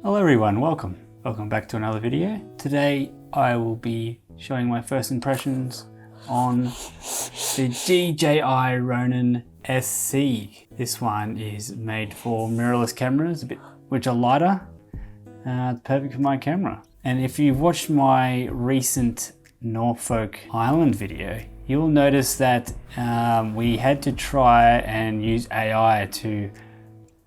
Hello everyone, welcome back to another video. Today I will be showing my first impressions on the DJI RONIN-SC. This one is made for mirrorless cameras, which are lighter. It's perfect for my camera. And if you've watched my recent Norfolk Island video, you'll notice that we had to try and use AI to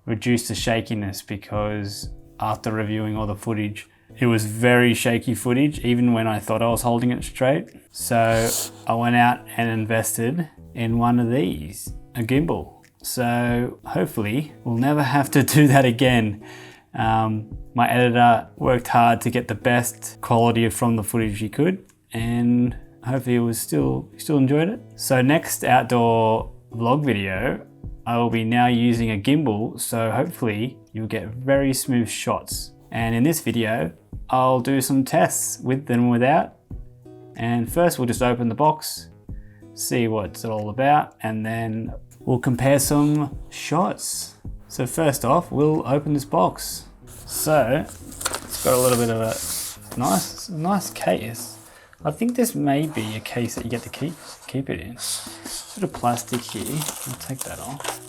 reduce the shakiness, because after reviewing all the footage, it was very shaky footage, even when I thought I was holding it straight. So I went out and invested in one of these, a gimbal. So hopefully we'll never have to do that again. My editor worked hard to get the best quality from the footage he could, and hopefully it was still enjoyed it. So next outdoor vlog video, I will be now using a gimbal, so hopefully you'll get very smooth shots. And in this video, I'll do some tests with and without. And first we'll just open the box, see what it's all about, and then we'll compare some shots. So first off, we'll open this box. So it's got a little bit of a nice case. I think this may be a case that you get to keep it in. Bit of plastic here, I'll take that off.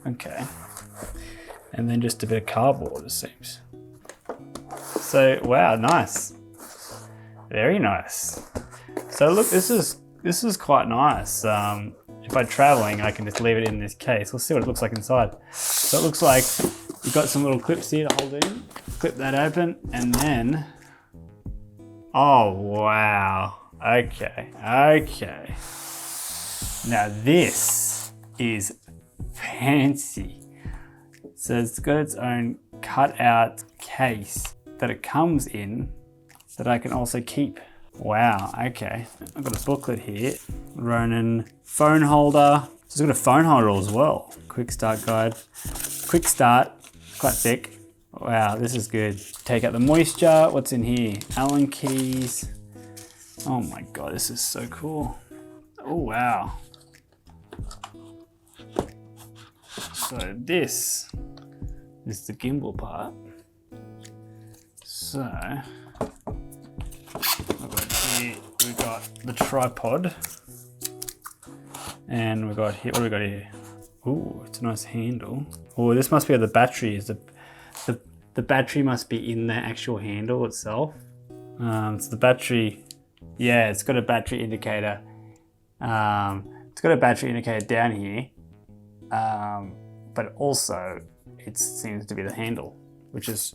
Okay. And then just a bit of cardboard, it seems. So, wow, nice. Very nice. So look, this is quite nice. If I'm traveling, I can just leave it in this case. We'll see what it looks like inside. So it looks like you've got some little clips here to hold it in. Clip that open, and then, oh wow, okay. Now this is fancy. So it's got its own cutout case that it comes in that I can also keep. Wow, okay. I've got a booklet here. Ronin phone holder. So it's got a phone holder as well. Quick start guide. Quick start, quite thick. Wow, this is good. Take out the moisture. What's in here? Allen keys. Oh my God, this is so cool. Oh wow. So this is the gimbal part. So we've got the tripod, and we've got here, what do we got here? Ooh, it's a nice handle. Oh, this must be where the battery is. The battery must be in the actual handle itself. So the battery, yeah, it's got a battery indicator. It's got a battery indicator down here, but also it seems to be the handle, which is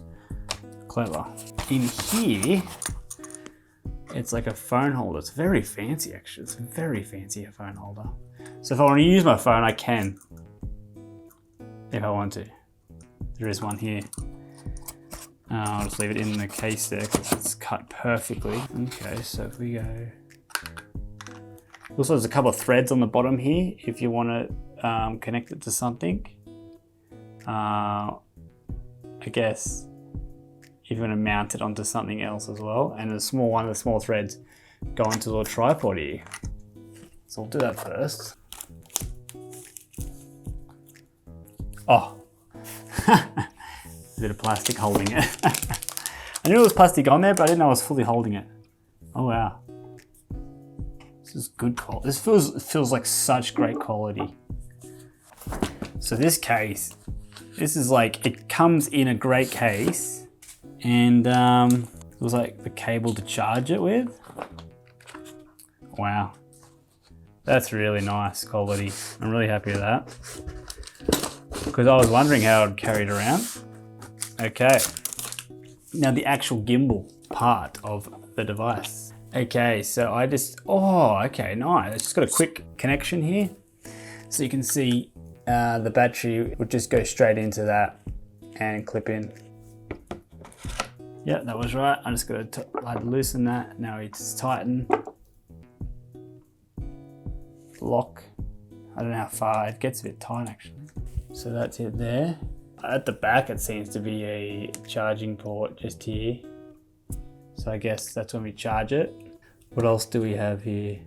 clever. In here, it's like a phone holder. It's very fancy, actually. It's very fancy, a phone holder. So if I want to use my phone, I can, if I want to. There is one here. I'll just leave it in the case there because it's cut perfectly. Okay, so if we go, also there's a couple of threads on the bottom here if you want to connect it to something. I guess if you want to mount it onto something else as well. And one of the small threads go into a little tripod here. So I'll do that first. Oh, a bit of plastic holding it. I knew there was plastic on there, but I didn't know I was fully holding it. Oh wow. This is good quality. This feels like such great quality. So this case, this is like, it comes in a great case, and it was like the cable to charge it with. Wow. That's really nice quality. I'm really happy with that, because I was wondering how I'd carry it around. Okay. Now the actual gimbal part of the device. Okay, so okay, nice. It's just got a quick connection here. So you can see the battery would just go straight into that and clip in. Yeah, that was right. I'm just gonna I'd loosen that. Now it's tighten. Lock. I don't know how far, it gets a bit tight actually. So that's it there. At the back, it seems to be a charging port just here. So I guess that's when we charge it. What else do we have here?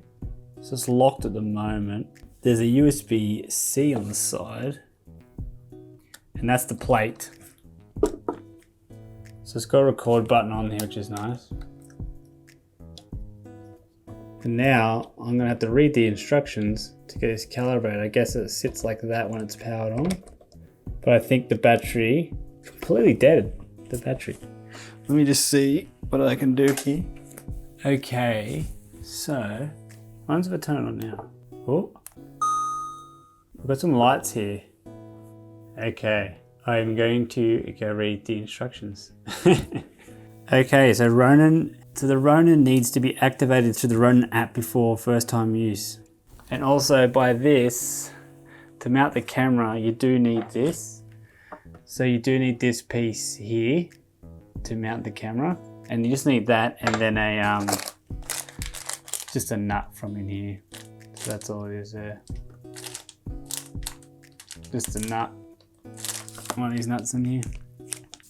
So it's locked at the moment. There's a USB-C on the side, and that's the plate. So it's got a record button on here, which is nice. And now I'm gonna have to read the instructions to get this calibrated. I guess it sits like that when it's powered on. But I think the battery, completely dead, the battery. Let me just see what I can do here. Okay, so, mine's if I turn it on now. Oh, we've got some lights here. Okay, I'm going to go read the instructions. Okay, so the Ronin needs to be activated through the Ronin app before first time use. And also by this, to mount the camera, you do need this. So you do need this piece here to mount the camera. And you just need that and then just a nut from in here. So that's all it is there. Just a nut. One of these nuts in here.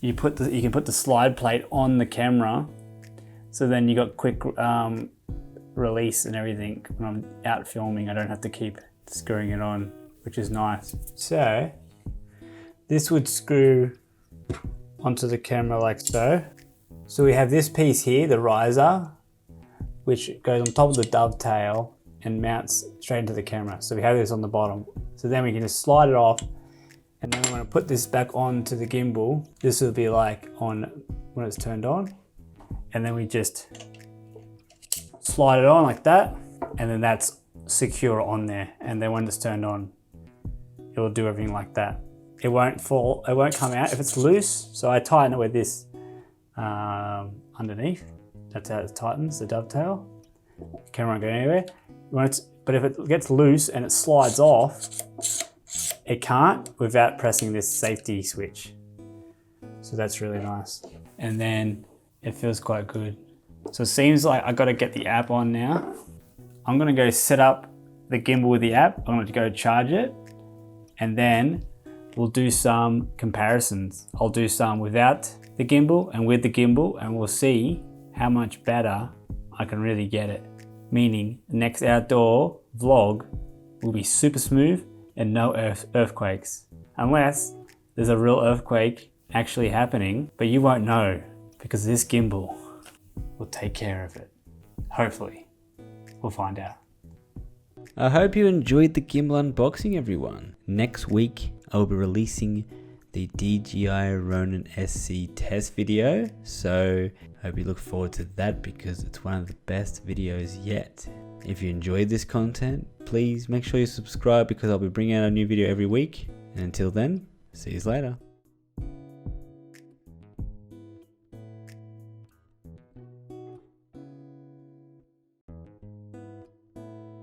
You can put the slide plate on the camera, so then you got quick release and everything. When I'm out filming, I don't have to keep screwing it on, which is nice. So this would screw onto the camera like so. So we have this piece here, the riser, which goes on top of the dovetail and mounts straight into the camera. So we have this on the bottom. So then we can just slide it off, and then we want to put this back onto the gimbal. This will be like on when it's turned on. And then we just slide it on like that, and then that's secure on there. And then when it's turned on, it will do everything like that. It won't fall, it won't come out if it's loose. So I tighten it with this underneath. That's how it tightens the dovetail. The camera won't go anywhere. But if it gets loose and it slides off, it can't without pressing this safety switch. So that's really nice. And then it feels quite good. So it seems like I got to get the app on now. I'm gonna go set up the gimbal with the app. I'm gonna go charge it, and then we'll do some comparisons. I'll do some without the gimbal and with the gimbal, and we'll see how much better I can really get it. Meaning, the next outdoor vlog will be super smooth and no earthquakes. Unless there's a real earthquake actually happening, but you won't know because this gimbal will take care of it. Hopefully. We'll find out. I hope you enjoyed the gimbal unboxing, everyone. Next week, I'll be releasing the DJI RONIN-SC test video, so hope you look forward to that because it's one of the best videos yet. If you enjoyed this content, please make sure you subscribe because I'll be bringing out a new video every week. And until then, see you later.